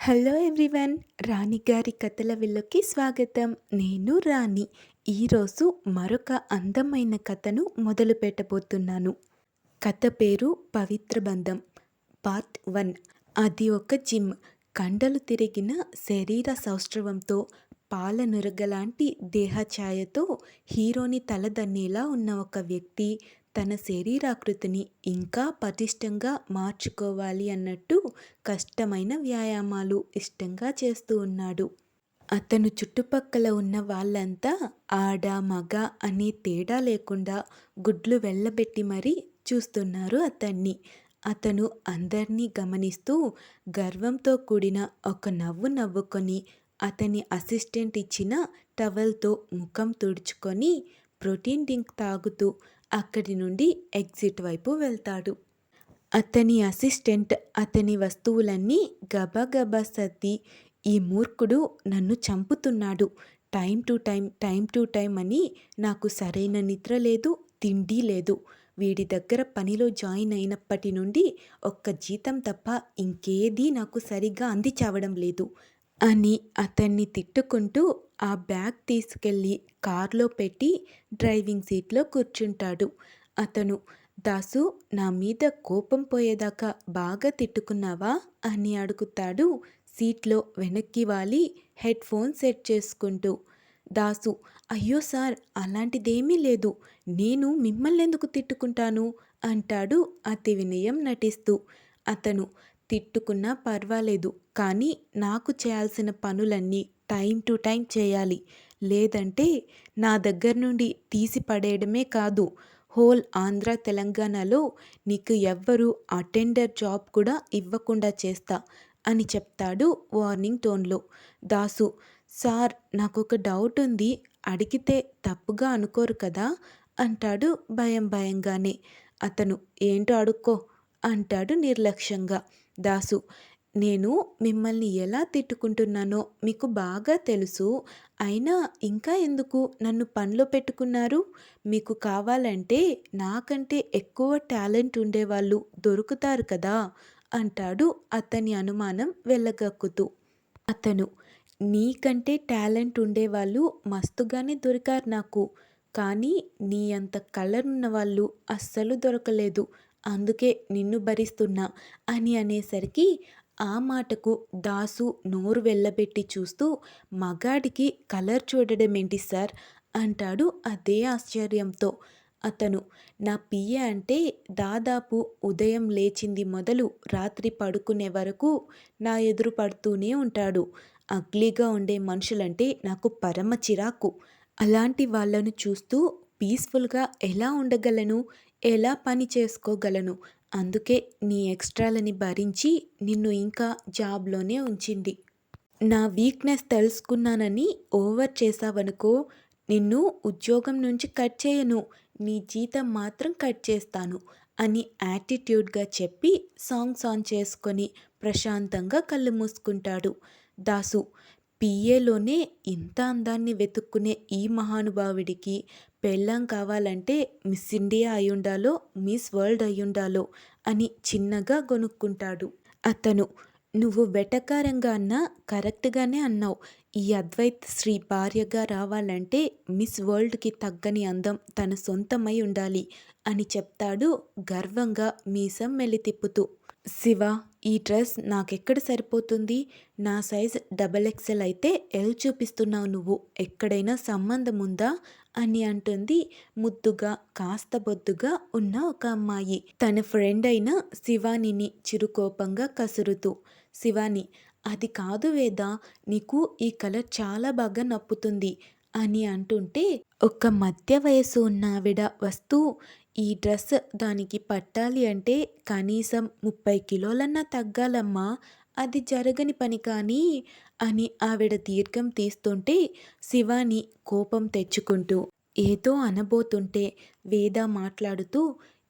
Hello everyone, రాణి గారి కథల విల్లుకి స్వాగతం. నేను రాణి. ఈరోజు మరొక అందమైన కథను మొదలు పెట్టబోతున్నాను. కథ పేరు పవిత్ర బంధం, పార్ట్ 1. అది ఒక జిమ్. కండలు తిరిగిన శరీర సౌష్ఠవంతో, పాల నురగలాంటి దేహఛాయతో హీరోని తలదన్నేలా ఉన్న ఒక వ్యక్తి తన శరీరాకృతిని ఇంకా పటిష్టంగా మార్చుకోవాలి అన్నట్టు కష్టమైన వ్యాయామాలు ఇష్టంగా చేస్తూ ఉన్నాడు. అతను చుట్టుపక్కల ఉన్న వాళ్ళంతా ఆడ మగ అనే తేడా లేకుండా గుడ్లు వెళ్ళబెట్టి మరీ చూస్తున్నారు అతన్ని. అతను అందర్నీ గమనిస్తూ గర్వంతో కూడిన ఒక నవ్వు నవ్వుకొని అతని అసిస్టెంట్ ఇచ్చిన టవల్తో ముఖం తుడుచుకొని ప్రోటీన్ డ్రింక్ తాగుతూ అక్కడి నుండి ఎగ్జిట్ వైపు వెళ్తాడు. అతని అసిస్టెంట్ అతని వస్తువులన్నీ గబగబా సర్ది, ఈ మూర్ఖుడు నన్ను చంపుతున్నాడు. టైం టు టైం అని నాకు సరైన నిద్ర లేదు, తిండి లేదు. వీడి దగ్గర పనిలో జాయిన్ అయినప్పటి నుండి ఒక్క జీతం తప్ప ఇంకేదీ నాకు సరిగ్గా అంది చావడం లేదు అని అతన్ని తిట్టుకుంటూ ఆ బ్యాగ్ తీసుకెళ్ళి కార్లో పెట్టి డ్రైవింగ్ సీట్లో కూర్చుంటాడు. అతను, దాసు, నా మీద కోపం పోయేదాకా బాగా తిట్టుకున్నావా అని అడుగుతాడు సీట్లో వెనక్కి వాలి హెడ్ ఫోన్ సెట్ చేసుకుంటూ. దాసు, అయ్యో సార్, అలాంటిదేమీ లేదు. నేను మిమ్మల్నెందుకు తిట్టుకుంటాను అంటాడు అతి వినయం నటిస్తూ. అతను, తిట్టుకున్నా పర్వాలేదు, కానీ నాకు చేయాల్సిన పనులన్నీ టైం టు టైం చేయాలి. లేదంటే నా దగ్గర నుండి తీసి పడేయడమే కాదు, హోల్ ఆంధ్ర తెలంగాణలో నీకు ఎవ్వరూ అటెండర్ జాబ్ కూడా ఇవ్వకుండా చేస్తా అని చెప్తాడు వార్నింగ్ టోన్లో. దాసు, సార్, నాకొక డౌట్ ఉంది, అడిగితే తప్పుగా అనుకోరు కదా అంటాడు భయంగానే. అతను, ఏంటో అడుక్కో అంటాడు నిర్లక్ష్యంగా. దాసు, నేను మిమ్మల్ని ఎలా తిట్టుకుంటున్నానో మీకు బాగా తెలుసు. అయినా ఇంకా ఎందుకు నన్ను పనిలో పెట్టుకున్నారు? మీకు కావాలంటే నాకంటే ఎక్కువ టాలెంట్ ఉండేవాళ్ళు దొరుకుతారు కదా అంటాడు అతని అనుమానం వెళ్ళగక్కుతూ. అతను, నీకంటే టాలెంట్ ఉండేవాళ్ళు మస్తుగానే దొరికారు నాకు, కానీ నీ అంత కలర్ ఉన్న వాళ్ళు అస్సలు దొరకలేదు. అందుకే నిన్ను భరిస్తున్నా అని అనేసరికి ఆ మాటకు దాసు నోరు వెళ్ళబెట్టి చూస్తూ, మగాడికి కలర్ చూడడమేంటి సార్ అంటాడు అదే ఆశ్చర్యంతో. అతను, నా పిఏ అంటే దాదాపు ఉదయం లేచింది మొదలు రాత్రి పడుకునే వరకు నా ఎదురు పడుతూనే ఉంటాడు. అగ్లీగా ఉండే మనుషులంటే నాకు పరమ చిరాకు. అలాంటి వాళ్ళను చూస్తూ పీస్ఫుల్గా ఎలా ఉండగలను, ఎలా పని చేసుకోగలను? అందుకే నీ ఎక్స్ట్రాలని భరించి నిన్ను ఇంకా జాబ్లోనే ఉంచింది. నా వీక్నెస్ తెలుసుకున్నానని ఓవర్ చేసావనుకో, నిన్ను ఉద్యోగం నుంచి కట్ చేయను, నీ జీతం మాత్రం కట్ చేస్తాను అని యాటిట్యూడ్గా చెప్పి సాంగ్స్ ఆన్ చేసుకొని ప్రశాంతంగా కళ్ళు మూసుకుంటాడు. దాసు, పిఏలోనే ఇంత అందాన్ని వెతుక్కునే ఈ మహానుభావుడికి పెళ్ళాం కావాలంటే మిస్ ఇండియా అయ్యుండాలో, మిస్ వరల్డ్ అయ్యుండాలో అని చిన్నగా గొనుక్కుంటాడు. అతను, నువ్వు వెటకారంగా అన్నా కరెక్ట్గానే అన్నావు. ఈ అద్వైత్ శ్రీ భార్యగా రావాలంటే మిస్ వరల్డ్కి తగ్గని అందం తన సొంతమై ఉండాలి అని చెప్తాడు గర్వంగా మీసం మెలితిప్పుతూ. శివ, ఈ డ్రెస్ నాకెక్కడ సరిపోతుంది? నా సైజ్ XXL అయితే ఎల్ చూపిస్తున్నావు నువ్వు, ఎక్కడైనా సంబంధం ఉందా అని అంటుంది ముద్దుగా కాస్త బొద్దుగా ఉన్న ఒక అమ్మాయి తన ఫ్రెండ్ అయిన శివానిని చిరుకోపంగా కసురుతూ. శివాని, అది కాదు వేద, నీకు ఈ కలర్ చాలా బాగా నప్పుతుంది అని అంటుంటే ఒక మధ్య వయసు ఉన్న ఆవిడ వస్తూ, ఈ డ్రెస్ దానికి పట్టాలి అంటే కనీసం 30 కిలోలన్నా తగ్గాలమ్మా, అది జరగని పని కానీ అని ఆవిడ దీర్ఘం తీస్తుంటే శివాని కోపం తెచ్చుకుంటూ ఏదో అనబోతుంటే వేద మాట్లాడుతూ,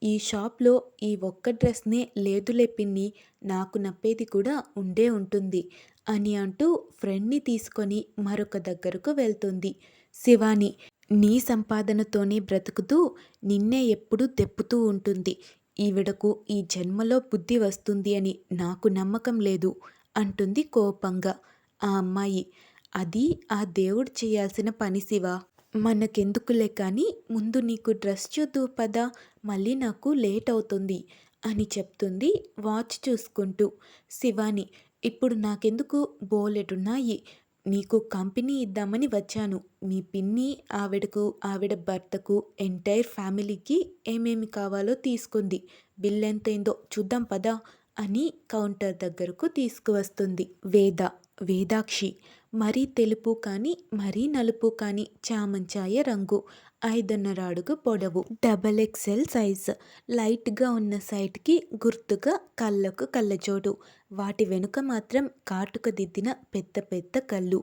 ఈ షాప్లో ఈ ఒక్క డ్రెస్నే లేదులే పిన్ని, నాకు నప్పేది కూడా ఉండే ఉంటుంది అని అంటూ ఫ్రెండ్ని తీసుకొని మరొక దగ్గరకు వెళ్తుంది. శివాని, నీ సంపాదనతోనే బ్రతుకుతూ నిన్నే ఎప్పుడూ తెప్పుతూ ఉంటుంది. ఈవిడకు ఈ జన్మలో బుద్ధి వస్తుంది అని నాకు నమ్మకం లేదు అంటుంది కోపంగా ఆ అమ్మాయి. అది ఆ దేవుడు చేయాల్సిన పని శివ. మనకెందుకులే కానీ ముందు నీకు డ్రెస్ చూద్దువు పదా, మళ్ళీ నాకు లేట్ అవుతుంది అని చెప్తుంది వాచ్ చూసుకుంటూ. శివాని, ఇప్పుడు నాకెందుకు, బోలెడున్నాయి. నీకు కంపెనీ ఇద్దామని వచ్చాను. మీ పిన్ని ఆవిడకు, ఆవిడ భర్తకు, ఎంటైర్ ఫ్యామిలీకి ఏమేమి కావాలో తీసుకుంది. బిల్ ఎంతైందో చూద్దాం పదా అని కౌంటర్ దగ్గరకు తీసుకువస్తుంది వేద. వేదాక్షి, మరీ తెలుపు కానీ మరీ నలుపు కానీ చామంచాయ రంగు, 5.5 అడుగు పొడవు, డబల్ ఎక్సెల్ సైజ్, లైట్గా ఉన్న సైడ్కి గుర్తుగా కళ్ళకు కళ్ళజోడు, వాటి వెనుక మాత్రం కాటుక దిద్దిన పెద్ద పెద్ద కళ్ళు,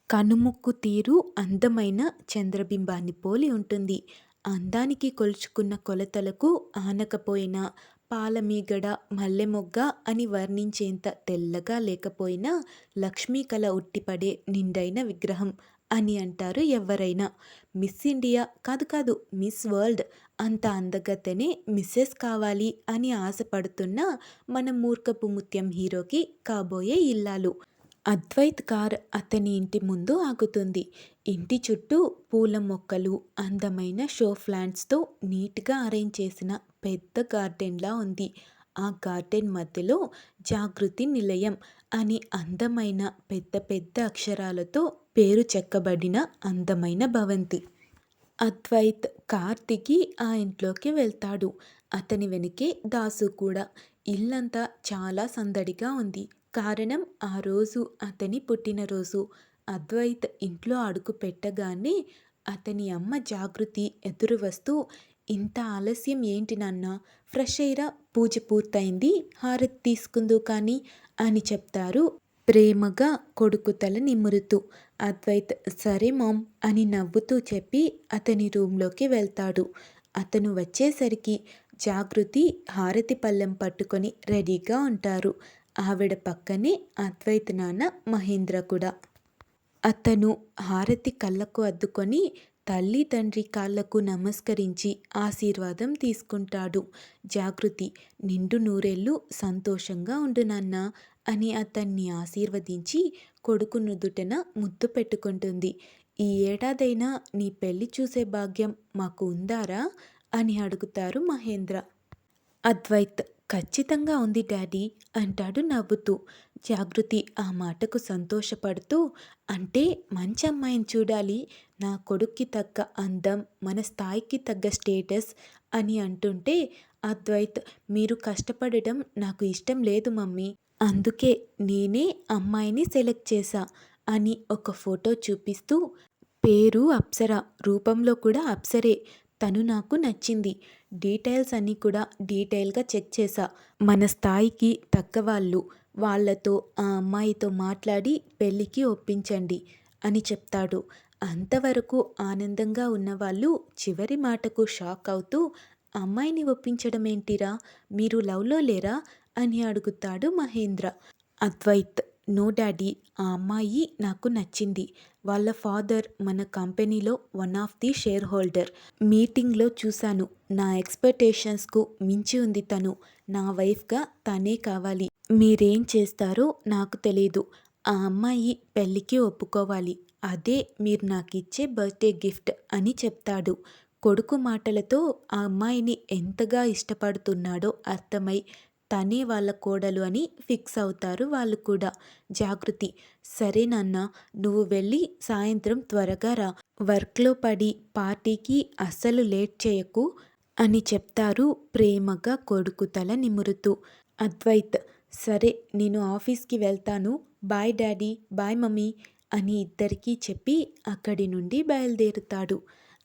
కనుముక్కు తీరు అందమైన చంద్రబింబాన్ని పోలి ఉంటుంది. అందానికి కొలుచుకున్న కొలతలకు ఆనకపోయినా, పాలమీగడ మల్లెమొగ్గ అని వర్ణించేంత తెల్లగా లేకపోయినా లక్ష్మీ కళ ఉట్టిపడే నిండైన విగ్రహం అని అంటారు ఎవరైనా. మిస్ ఇండియా కాదు కాదు, మిస్ వరల్డ్ అంత అందగత్తెనే మిస్సెస్ కావాలి అని ఆశపడుతున్న మన మూర్ఖపు ముత్యం హీరోకి కాబోయే ఇల్లాలు. అద్వైత్ కార్ అతని ఇంటి ముందు ఆగుతుంది. ఇంటి చుట్టూ పూల మొక్కలు, అందమైన షో ప్లాంట్స్తో నీట్గా అరేంజ్ చేసిన పెద్ద గార్డెన్లా ఉంది. ఆ గార్డెన్ మధ్యలో జాగృతి నిలయం అని అందమైన పెద్ద పెద్ద అక్షరాలతో పేరు చెక్కబడిన అందమైన భవంతి. అద్వైత్ కార్ దిగి ఆ ఇంట్లోకి వెళ్తాడు. అతని వెనకే దాసు కూడా. ఇల్లంతా చాలా సందడిగా ఉంది. కారణం ఆ రోజు అతని పుట్టినరోజు. అద్వైత్ ఇంట్లో అడుగు పెట్టగానే అతని అమ్మ జాగృతి ఎదురు వస్తూ, ఇంత ఆలస్యం ఏంటి నాన్న, ఫ్రెష్ అయ్యిరా, పూజ పూర్తయింది, హారతి తీసుకుందు కానీ అని చెప్తారు ప్రేమగా కొడుకు తల నిమురుతూ. అద్వైత్ సరే మామ్ అని నవ్వుతూ చెప్పి అతని రూంలోకి వెళ్తాడు. అతను వచ్చేసరికి జాగృతి హారతి పళ్ళెం పట్టుకొని రెడీగా ఉంటారు. ఆవిడ పక్కనే అద్వైత్ నాన్న మహేంద్ర కూడా. అతను హారతి కళ్ళకు అద్దుకొని తల్లి తండ్రి కాళ్లకు నమస్కరించి ఆశీర్వాదం తీసుకుంటాడు. జాగృతి, నిండు నూరేళ్ళు సంతోషంగా ఉండు నాన్న అని అతన్ని ఆశీర్వదించి కొడుకు నుదుటన ముద్దు పెట్టుకుంటుంది. ఈ ఏడాదైనా నీ పెళ్లి చూసే భాగ్యం మాకు ఉందారా అని అడుగుతారు మహేంద్ర. అద్వైత్, ఖచ్చితంగా ఉంది డాడీ అంటాడు నవ్వుతూ. జాగృతి ఆ మాటకు సంతోషపడుతూ, అంటే మంచి అమ్మాయిని చూడాలి, నా కొడుక్కి తగ్గ అందం, మన స్థాయికి తగ్గ స్టేటస్ అని అంటుంటే, అద్వైత్, మీరు కష్టపడటం నాకు ఇష్టం లేదు మమ్మీ, అందుకే నేనే అమ్మాయిని సెలెక్ట్ చేశా అని ఒక ఫోటో చూపిస్తూ, పేరు అప్సర, రూపంలో కూడా అప్సరే, తను నాకు నచ్చింది, డీటెయిల్స్ అన్నీ కూడా డీటెయిల్గా చెక్ చేశా, మన స్థాయికి తగ్గవాళ్ళు, వాళ్లతో ఆ అమ్మాయితో మాట్లాడి పెళ్ళికి ఒప్పించండి అని చెప్తాడు. అంతవరకు ఆనందంగా ఉన్నవాళ్ళు చివరి మాటకు షాక్ అవుతూ, అమ్మాయిని ఒప్పించడం ఏంటిరా, మీరు లవ్లో లేరా అని అడుగుతాడు మహేంద్ర. అద్వైత్, నో డాడీ, ఆ అమ్మాయి నాకు నచ్చింది, వాళ్ళ ఫాదర్ మన కంపెనీలో one of the share holder, మీటింగ్లో చూశాను, నా ఎక్స్పెక్టేషన్స్కు మించి ఉంది తను, నా వైఫ్గా తనే కావాలి, మీరేం చేస్తారో నాకు తెలీదు, ఆ అమ్మాయి పెళ్ళికి ఒప్పుకోవాలి, అదే మీరు నాకు ఇచ్చే బర్త్డే గిఫ్ట్ అని చెప్తాడు. కొడుకు మాటలతో ఆ అమ్మాయిని ఎంతగా ఇష్టపడుతున్నాడో అర్థమై తనే వాళ్ళ కోడలు అని ఫిక్స్ అవుతారు వాళ్ళు కూడా. జాగృతి, సరే నాన్న, నువ్వు వెళ్ళి సాయంత్రం త్వరగా రా, వర్క్లో పడి పార్టీకి అస్సలు లేట్ చేయకు అని చెప్తారు ప్రేమగా కొడుకు తల నిమురుతూ. అద్వైత్, సరే నేను ఆఫీస్కి వెళ్తాను, బాయ్ డాడీ, బాయ్ మమ్మీ అని ఇద్దరికీ చెప్పి అక్కడి నుండి బయలుదేరుతాడు.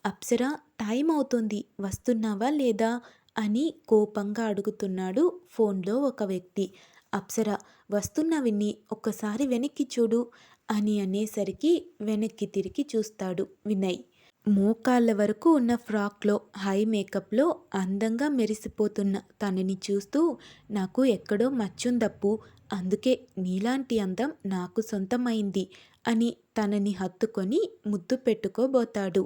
అప్సర, టైం అవుతుంది, వస్తున్నావా లేదా అని కోపంగా అడుగుతున్నాడు ఫోన్లో ఒక వ్యక్తి. అప్సర, వస్తున్నా విన్ని, ఒక్కసారి వెనక్కి చూడు అని అనేసరికి వెనక్కి తిరిగి చూస్తాడు వినయ్. మోకాళ్ళ వరకు ఉన్న ఫ్రాక్లో, హై మేకప్లో అందంగా మెరిసిపోతున్న తనని చూస్తూ, నాకు ఎక్కడో మచ్చుందప్పు, అందుకే నీలాంటి అందం నాకు సొంతమైంది అని తనని హత్తుకొని ముద్దు పెట్టుకోబోతాడు.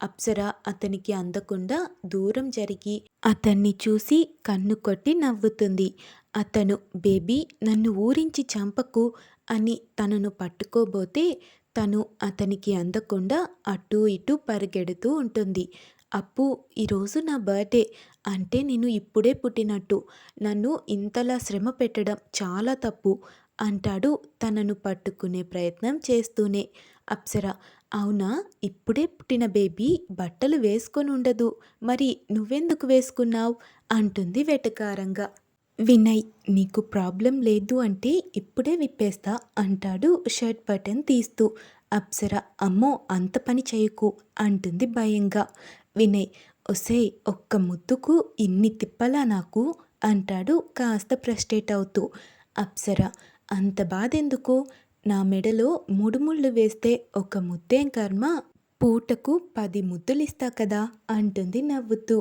అప్సర అతనికి అందకుండా దూరం జరిగి అతన్ని చూసి కన్ను కొట్టి నవ్వుతుంది. అతను బేబీ నన్ను ఊరించి చంపకు అని తనను పట్టుకోబోతే తను అతనికి అందకుండా అటూ ఇటూ పరిగెడుతూ ఉంటుంది. అప్పు ఈరోజు నా బర్త్డే అంటే నేను ఇప్పుడే పుట్టినట్టు నన్ను ఇంతలా శ్రమ పెట్టడం చాలా తప్పు అంటాడు తనను పట్టుకునే ప్రయత్నం చేస్తూనే. అప్సర అవునా ఇప్పుడే పుట్టిన బేబీ బట్టలు వేసుకొని ఉండదు మరి నువ్వెందుకు వేసుకున్నావు అంటుంది వెటకారంగా. వినయ్ నీకు ప్రాబ్లం లేదు అంటే ఇప్పుడే విప్పేస్తా అంటాడు షర్ట్ బటన్ తీస్తూ. అప్సర అమ్మో అంత పని చేయకు అంటుంది భయంగా. వినయ్ ఒసేయ్ ఒక్క ముద్దుకు ఇన్ని తిప్పలా నాకు అంటాడు కాస్త ఫ్రస్ట్రేట్ అవుతూ. అప్సర అంత బాధెందుకు నా మెడలో 3 ముళ్ళు వేస్తే ఒక ముద్దేం కర్మ పూటకు 10 ముద్దులిస్తా కదా అంటుంది నవ్వుతూ.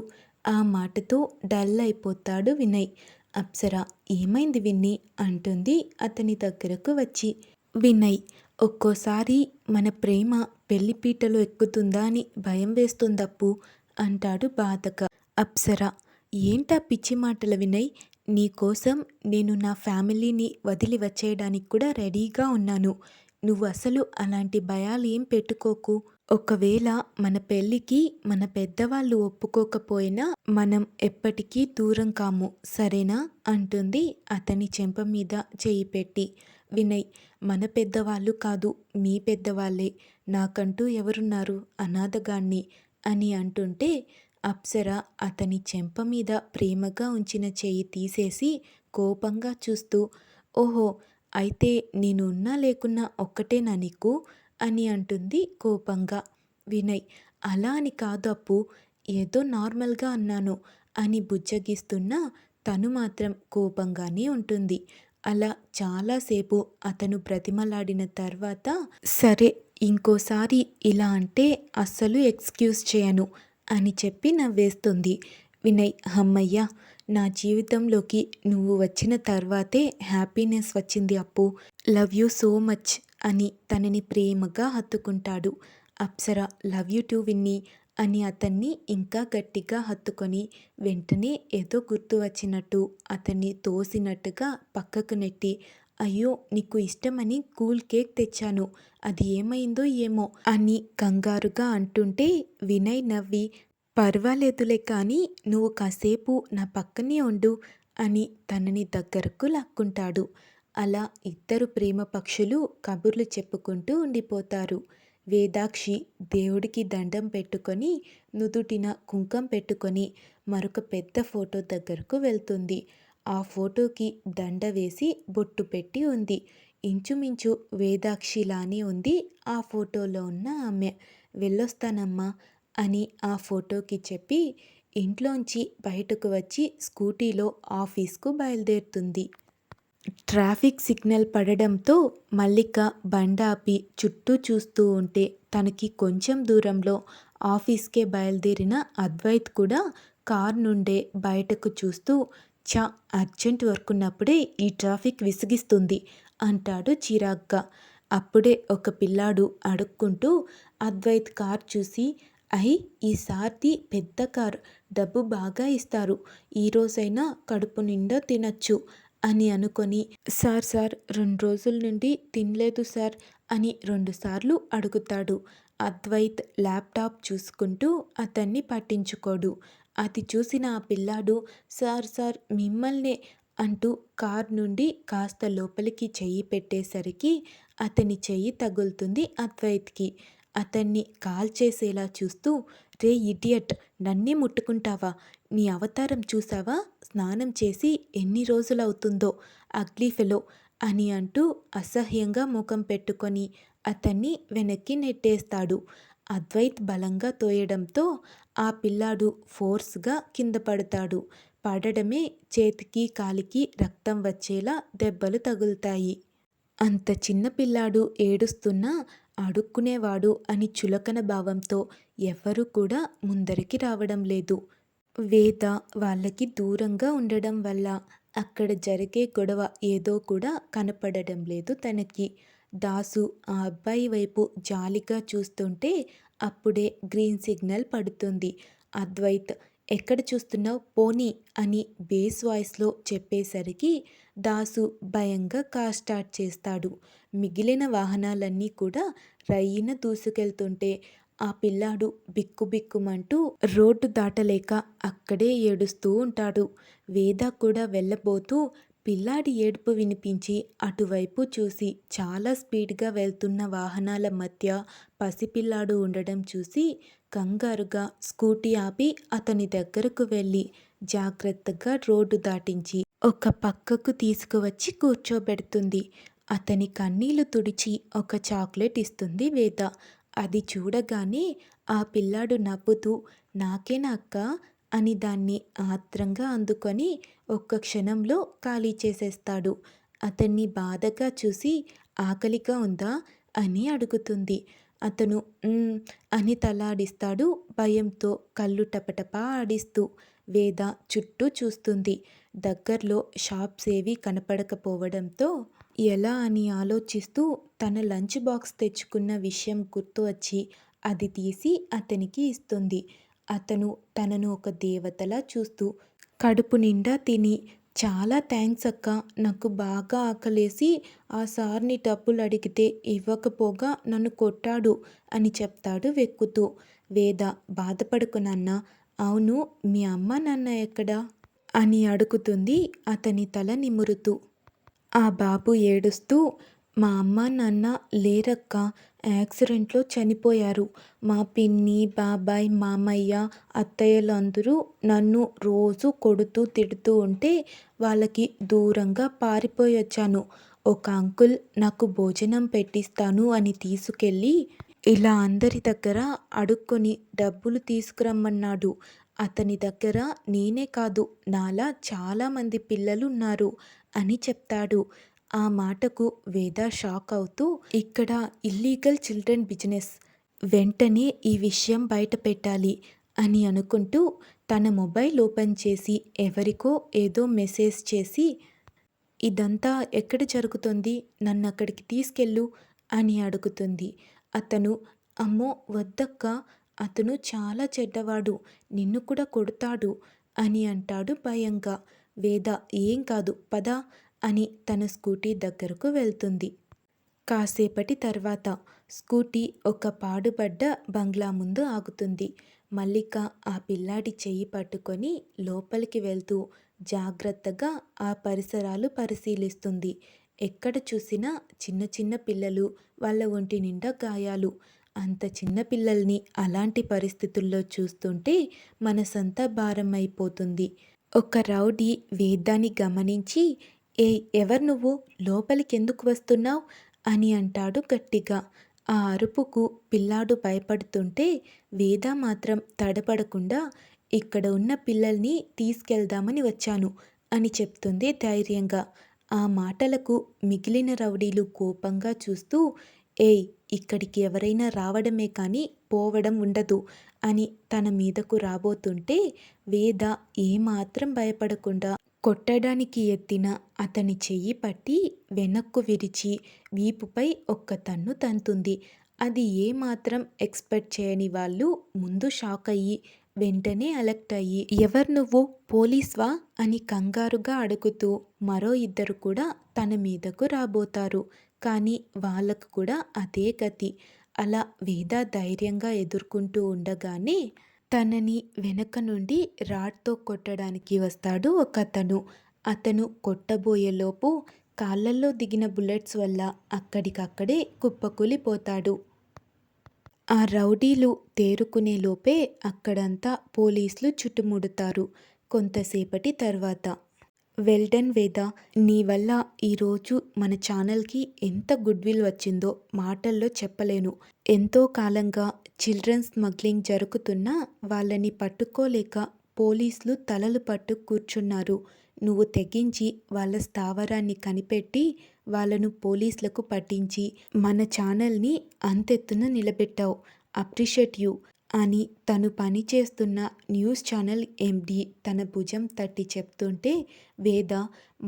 ఆ మాటతో డల్ అయిపోతాడు వినయ్. అప్సర ఏమైంది విన్నీ అంటుంది అతని దగ్గరకు వచ్చి. వినయ్ ఒక్కోసారి మన ప్రేమ పెళ్లిపీటలో ఎక్కుతుందా అని భయం వేస్తుందప్పు అంటాడు బాధగా. అప్సర ఏంటా పిచ్చి మాటల వినయ్ నీకోసం నేను నా ఫ్యామిలీని వదిలి వచ్చేయడానికి కూడా రెడీగా ఉన్నాను. నువ్వు అసలు అలాంటి భయాలు ఏం పెట్టుకోకు. ఒకవేళ మన పెళ్ళికి మన పెద్దవాళ్ళు ఒప్పుకోకపోయినా మనం ఎప్పటికీ దూరం కాము సరేనా అంటుంది అతని చెంప మీద చేయి పెట్టి. వినయ్ మన పెద్దవాళ్ళు కాదు మీ పెద్దవాళ్ళే నాకంటూ ఎవరున్నారు అనాథగాన్ని అని అంటుంటే అప్సర అతని చెంప మీద ప్రేమగా ఉంచిన చెయ్యి తీసేసి కోపంగా చూస్తూ ఓహో అయితే నేను ఉన్నా లేకున్నా ఒక్కటేనా నీకు అని అంటుంది కోపంగా. వినయ్ అలా అని కాదు అప్పు ఏదో నార్మల్గా అన్నాను అని బుజ్జగిస్తున్నా తను మాత్రం కోపంగానే ఉంటుంది. అలా చాలాసేపు అతను బ్రతిమలాడిన తర్వాత సరే ఇంకోసారి ఇలా అంటే అస్సలు ఎక్స్క్యూజ్ చేయను అని చెప్పి నవ్వేస్తుంది. వినయ్ హమ్మయ్య నా జీవితంలోకి నువ్వు వచ్చిన తర్వాతే హ్యాపీనెస్ వచ్చింది అప్పు లవ్ యూ సో మచ్ అని తనని ప్రేమగా హత్తుకుంటాడు. Apsara love you too Vinnie అని అతన్ని ఇంకా గట్టిగా హత్తుకొని వెంటనే ఏదో గుర్తు వచ్చినట్టు అతన్ని తోసినట్టుగా పక్కకు నెట్టి అయ్యో నీకు ఇష్టమని కూల్ కేక్ తెచ్చాను అది ఏమైందో ఏమో అని కంగారుగా అంటుంటే వినయ్ నవ్వి పర్వాలేదులే కానీ నువ్వు కాసేపు నా పక్కనే ఉండు అని తనని దగ్గరకు లాక్కుంటాడు. అలా ఇద్దరు ప్రేమ పక్షులు కబుర్లు చెప్పుకుంటూ ఉండిపోతారు. వేదాక్షి దేవుడికి దండం పెట్టుకొని నుదుటిన కుంకం పెట్టుకొని మరొక పెద్ద ఫోటో దగ్గరకు వెళ్తుంది. ఆ ఫోటోకి దండ వేసి బొట్టు పెట్టి ఉంది. ఇంచుమించు వేదాక్షిలానే ఉంది ఆ ఫోటోలో ఉన్న ఆమె. వెళ్ళొస్తానమ్మా అని ఆ ఫోటోకి చెప్పి ఇంట్లోంచి బయటకు వచ్చి స్కూటీలో ఆఫీస్కు బయలుదేరుతుంది. ట్రాఫిక్ సిగ్నల్ పడడంతో మల్లిక బండాపి చుట్టూ చూస్తూ ఉంటే తనకి కొంచెం దూరంలో ఆఫీస్కే బయలుదేరిన అద్వైత్ కూడా కార్ నుండే బయటకు చూస్తూ చా అర్జెంట్ వర్క్ ఉన్నప్పుడే ఈ ట్రాఫిక్ విసిగిస్తుంది అంటాడు చిరాగ్గా. అప్పుడే ఒక పిల్లాడు అడుక్కుంటూ అద్వైత్ కార్ చూసి ఈసారిది పెద్ద కార్ డబ్బు బాగా ఇస్తారు ఈరోజైనా కడుపు నిండా తినచ్చు అని అనుకొని సార్ 2 రోజుల నుండి తినలేదు సార్ అని 2 సార్లు అడుగుతాడు. అద్వైత్ ల్యాప్టాప్ చూసుకుంటూ అతన్ని పట్టించుకోడు. అది చూసిన ఆ పిల్లాడు సార్ మిమ్మల్నే అంటూ కార్ నుండి కాస్త లోపలికి చెయ్యి పెట్టేసరికి అతని చెయ్యి తగులుతుంది అద్వైత్కి. అతన్ని కాల్చేసేలా చూస్తూ రే ఇడియట్ నన్నే ముట్టుకుంటావా నీ అవతారం చూసావా స్నానం చేసి ఎన్ని రోజులవుతుందో అగ్లీ ఫెలో అని అంటూ అసహ్యంగా ముఖం పెట్టుకొని అతన్ని వెనక్కి నెట్టేస్తాడు. అద్వైత్ బలంగా తోయడంతో ఆ పిల్లాడు ఫోర్స్గా కింద పడతాడు. పడడమే చేతికి కాలికి రక్తం వచ్చేలా దెబ్బలు తగులుతాయి. అంత చిన్న పిల్లాడు ఏడుస్తున్నా అడుక్కునేవాడు అని చులకన భావంతో ఎవ్వరూ కూడా ముందరికి రావడం లేదు. వేద వాళ్ళకి దూరంగా ఉండడం వల్ల అక్కడ జరిగే గొడవ ఏదో కూడా కనపడడం లేదు తనకి. దాసు ఆ అబ్బాయి వైపు జాలిగా చూస్తుంటే అప్పుడే గ్రీన్ సిగ్నల్ పడుతుంది. అద్వైత్ ఎక్కడ చూస్తున్నావు పోనీ అని బేస్ వాయిస్లో చెప్పేసరికి దాసు భయంగా కార్ స్టార్ట్ చేస్తాడు. మిగిలిన వాహనాలన్నీ కూడా రయ్యిన దూసుకెళ్తుంటే ఆ పిల్లాడు బిక్కుబిక్కుమంటూ రోడ్డు దాటలేక అక్కడే ఏడుస్తూ ఉంటాడు. వేద కూడా వెళ్ళబోతూ పిల్లాడి ఏడుపు వినిపించి అటువైపు చూసి చాలా స్పీడ్గా వెళ్తున్న వాహనాల మధ్య పసిపిల్లాడు ఉండడం చూసి కంగారుగా స్కూటీ ఆపి అతని దగ్గరకు వెళ్ళి జాగ్రత్తగా రోడ్డు దాటించి ఒక పక్కకు తీసుకువచ్చి కూర్చోబెడుతుంది. అతని కన్నీళ్లు తుడిచి ఒక చాక్లెట్ ఇస్తుంది వేద. అది చూడగానే ఆ పిల్లాడు నవ్వుతూ నాకేనా అక్క అని దాన్ని ఆత్రంగా అందుకొని ఒక్క క్షణంలో ఖాళీ చేసేస్తాడు. అతన్ని బాధగా చూసి ఆకలిగా ఉందా అని అడుగుతుంది. అతను అని తలాడిస్తాడు భయంతో కళ్ళు టపటపా ఆడిస్తూ. వేద చుట్టూ చూస్తుంది. దగ్గర్లో షాప్స్ ఏవీ కనపడకపోవడంతో ఎలా అని ఆలోచిస్తూ తన లంచ్ బాక్స్ తెచ్చుకున్న విషయం గుర్తు వచ్చి అది తీసి అతనికి ఇస్తుంది. అతను తనను ఒక దేవతలా చూస్తూ కడుపు నిండా తిని చాలా థ్యాంక్స్ అక్క, నాకు బాగా ఆకలేసి ఆ సార్ని డబ్బులు అడిగితే ఇవ్వకపోగా నన్ను కొట్టాడు అని చెప్తాడు వెక్కుతూ. వేద బాధపడకు నాన్న, అవును మీ అమ్మ నాన్న ఎక్కడా అని అడుగుతుంది అతని తల నిమురుతూ. ఆ బాబు ఏడుస్తూ మా అమ్మ నాన్న లేరక్క, యాక్సిడెంట్లో చనిపోయారు. మా పిన్ని బాబాయ్ మామయ్య అత్తయ్యలు అందరూ నన్ను రోజు కొడుతూ తిడుతూ ఉంటే వాళ్ళకి దూరంగా పారిపోయి వచ్చాను. ఒక అంకుల్ నాకు భోజనం పెట్టిస్తాను అని తీసుకెళ్ళి ఇలా అందరి దగ్గర అడుక్కొని డబ్బులు తీసుకురమ్మన్నాడు. అతని దగ్గర నేనే కాదు నాలా చాలామంది పిల్లలు ఉన్నారు అని చెప్తాడు. ఆ మాటకు వేద షాక్ అవుతూ ఇక్కడ ఇల్లీగల్ చిల్డ్రన్ బిజినెస్, వెంటనే ఈ విషయం బయట పెట్టాలి అని అనుకుంటూ తన మొబైల్ ఓపెన్ చేసి ఎవరికో ఏదో మెసేజ్ చేసి ఇదంతా ఎక్కడ జరుగుతుంది, నన్ను అక్కడికి తీసుకెళ్ళు అని అడుగుతుంది. అతను అమ్మో వద్దక్క, అతను చాలా చెడ్డవాడు, నిన్ను కూడా కొడతాడు అని అంటాడు భయంగా. వేద ఏం కాదు పద అని తన స్కూటీ దగ్గరకు వెళ్తుంది. కాసేపటి తర్వాత స్కూటీ ఒక పాడుబడ్డ బంగ్లా ముందు ఆగుతుంది. మల్లిక ఆ పిల్లాడి చెయ్యి పట్టుకొని లోపలికి వెళ్తూ జాగ్రత్తగా ఆ పరిసరాలు పరిశీలిస్తుంది. ఎక్కడ చూసినా చిన్న చిన్న పిల్లలు, వాళ్ళ ఒంటి నిండా గాయాలు. అంత చిన్న పిల్లల్ని అలాంటి పరిస్థితుల్లో చూస్తుంటే మనసంతా భారం అయిపోతుంది. ఒక రౌడీ వేదాన్ని గమనించి ఎవరు నువ్వు, లోపలికెందుకు వస్తున్నావు అని అంటాడు గట్టిగా. ఆ అరుపుకు పిల్లాడు భయపడుతుంటే వేద మాత్రం తడపడకుండా ఇక్కడ ఉన్న పిల్లల్ని తీసుకెళ్దామని వచ్చాను అని చెప్తుంది ధైర్యంగా. ఆ మాటలకు మిగిలిన రౌడీలు కోపంగా చూస్తూ ఇక్కడికి ఎవరైనా రావడమే కానీ పోవడం ఉండదు అని తన మీదకు రాబోతుంటే వేద ఏమాత్రం భయపడకుండా కొట్టడానికి ఎత్తిన అతని చెయ్యి పట్టి వెనక్కు విరిచి వీపుపై ఒక్క తన్ను తంతుంది. అది ఏమాత్రం ఎక్స్పెక్ట్ చేయని వాళ్ళు ముందు షాక్ అయ్యి వెంటనే అలర్ట్ అయ్యి ఎవరు నువ్వు, పోలీస్వా అని కంగారుగా అడుగుతూ మరో ఇద్దరు కూడా తన మీదకు రాబోతారు. కానీ వాళ్ళకు కూడా అదే గతి. అలా వేద ధైర్యంగా ఎదుర్కొంటూ ఉండగానే తనని వెనక నుండి రాడ్తో కొట్టడానికి వస్తాడు ఒకతను. అతను కొట్టబోయేలోపు కాళ్ళల్లో దిగిన బుల్లెట్స్ వల్ల అక్కడికక్కడే కుప్పకూలిపోతాడు. ఆ రౌడీలు తేరుకునే లోపే అక్కడంతా పోలీసులు చుట్టుముడతారు. కొంతసేపటి తర్వాత వెల్డన్ వేద, నీ వల్ల ఈరోజు మన ఛానల్కి ఎంత గుడ్ విల్ వచ్చిందో మాటల్లో చెప్పలేను. ఎంతో కాలంగా చిల్డ్రన్ స్మగ్లింగ్ జరుగుతున్నా వాళ్ళని పట్టుకోలేక పోలీసులు తలలు పట్టు కూర్చున్నారు. నువ్వు తెగించి వాళ్ళ స్థావరాన్ని కనిపెట్టి వాళ్ళను పోలీసులకు పట్టించి మన ఛానల్ని అంతెత్తున నిలబెట్టావు. అప్రిషియేట్ యూ అని తను పనిచేస్తున్న న్యూస్ ఛానల్ ఎండి తన భుజం తట్టి చెప్తుంటే వేద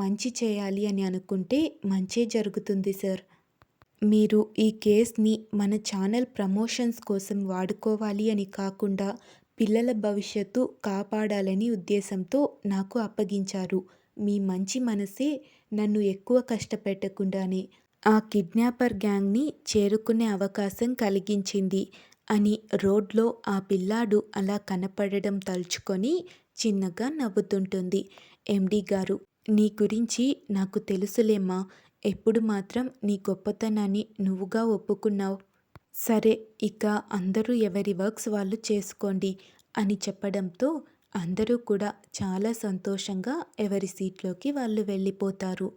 మంచి చేయాలి అని అనుకుంటే మంచే జరుగుతుంది సార్. మీరు ఈ కేస్ని మన ఛానల్ ప్రమోషన్స్ కోసం వాడుకోవాలి అని కాకుండా పిల్లల భవిష్యత్తు కాపాడాలని ఉద్దేశంతో నాకు అప్పగించారు. మీ మంచి మనసే నన్ను ఎక్కువ కష్టపెట్టకుండానే ఆ కిడ్నాపర్ గ్యాంగ్‌ని చేరుకునే అవకాశం కలిగించింది" అని రోడ్లో ఆ పిల్లాడు అలా కనపడడం తలుచుకొని చిన్నగా నవ్వుతుంటుంది. ఎండీ గారు, నీ గురించి నాకు తెలుసులేమ్మా. ఎప్పుడు మాత్రం నీ గొప్పతనాన్ని నువ్వుగా ఒప్పుకున్నావు. సరే, ఇక అందరూ ఎవరి వర్క్స్ వాళ్ళు చేసుకోండి అని చెప్పడంతో అందరూ కూడా చాలా సంతోషంగా ఎవరి సీట్లోకి వాళ్ళు వెళ్ళిపోతారు.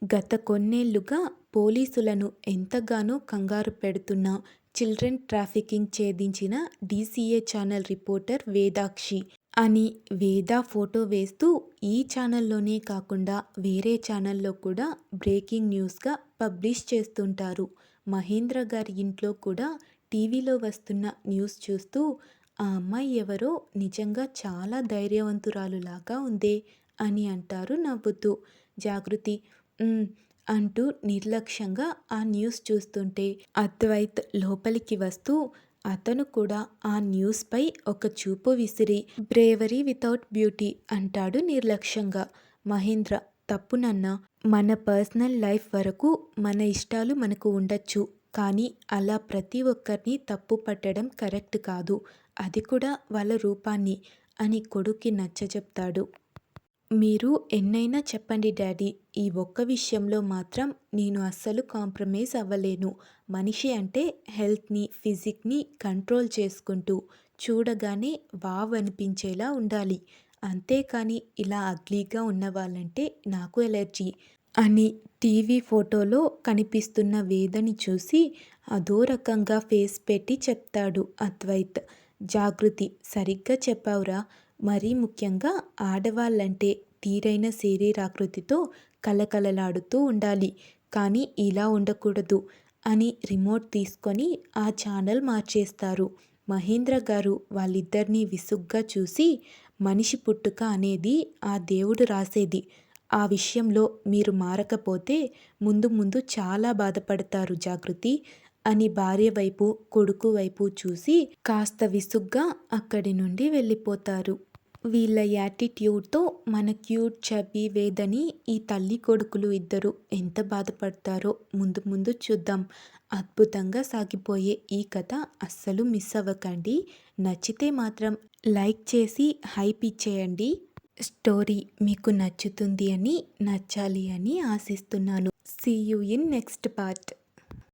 గత కొన్నేళ్లుగా పోలీసులను ఎంతగానో కంగారు పెడుతున్న చిల్డ్రన్ ట్రాఫికింగ్ ఛేదించిన డీసీఏ ఛానల్ రిపోర్టర్ వేదాక్షి అని వేద ఫోటో వేస్తూ ఈ ఛానల్లోనే కాకుండా వేరే ఛానల్లో కూడా బ్రేకింగ్ న్యూస్గా పబ్లిష్ చేస్తుంటారు. మహేంద్ర గారి ఇంట్లో కూడా టీవీలో వస్తున్న న్యూస్ చూస్తూ ఆ అమ్మాయి ఎవరో నిజంగా చాలా ధైర్యవంతురాలులాగా ఉందే అని అంటారు నవ్వుతూ. జాగృతి "ఉమ్" అంటూ నిర్లక్ష్యంగా ఆ న్యూస్ చూస్తుంటే అద్వైత్ లోపలికి వస్తూ అతను కూడా ఆ న్యూస్పై ఒక చూపు విసిరి "బ్రేవరీ వితౌట్ బ్యూటీ" అంటాడు నిర్లక్ష్యంగా. మహేంద్ర "తప్పు నాన్నా. మన పర్సనల్ లైఫ్ వరకు మన ఇష్టాలు మనకు ఉండొచ్చు. కానీ అలా ప్రతి ఒక్కరిని తప్పు పట్టడం కరెక్ట్ కాదు. అది కూడా వాళ్ళ రూపాన్ని" అని కొడుక్కి నచ్చజెప్తాడు. "మీరు ఎన్నైనా చెప్పండి డాడీ. ఈ ఒక్క విషయంలో మాత్రం నేను అస్సలు కాంప్రమైజ్ అవ్వలేను. మనిషి అంటే హెల్త్‌ని, ఫిజిక్‌ని కంట్రోల్ చేసుకుంటూ, చూడగానే వావ్ అనిపించేలా ఉండాలి. అంతేకానీ ఇలా అగ్లీగా ఉన్నవాళ్ళంటే నాకు ఎలర్జీ" అని టీవీ ఫోటోలో కనిపిస్తున్న వేదని చూసి అదో రకంగా ఫేస్ పెట్టి చెప్తాడు అద్వైత్. జాగృతి "సరిగ్గా చెప్పావురా. మరీ ముఖ్యంగా ఆడవాళ్ళంటే తీరైన శరీరాకృతితో కళకళలాడుతూ ఉండాలి. కానీ ఇలా ఉండకూడదు" అని రిమోట్ తీసుకొని ఆ ఛానల్ మార్చేస్తారు. మహేంద్ర గారు వాళ్ళిద్దరినీ విసుగ్గా చూసి "మనిషి పుట్టుక అనేది ఆ దేవుడు రాసేది. ఆ విషయంలో మీరు మారకపోతే ముందు ముందు చాలా బాధపడతారు జాగృతి" అని భార్య వైపు, కొడుకు వైపు చూసి కాస్త విసుగ్గా అక్కడి నుండి వెళ్ళిపోతారు. వీళ్ళ యాటిట్యూడ్తో మన క్యూట్ చబ్బీ వేదని ఈ తల్లి కొడుకులు ఇద్దరు ఎంత బాధపడతారో ముందు ముందు చూద్దాం. అద్భుతంగా సాగిపోయే ఈ కథ అస్సలు మిస్ అవ్వకండి. నచ్చితే మాత్రం లైక్ చేసి హైప్ ఇచ్చేయండి. స్టోరీ మీకు నచ్చుతుంది అని, నచ్చాలి అని ఆశిస్తున్నాను. See you in next part.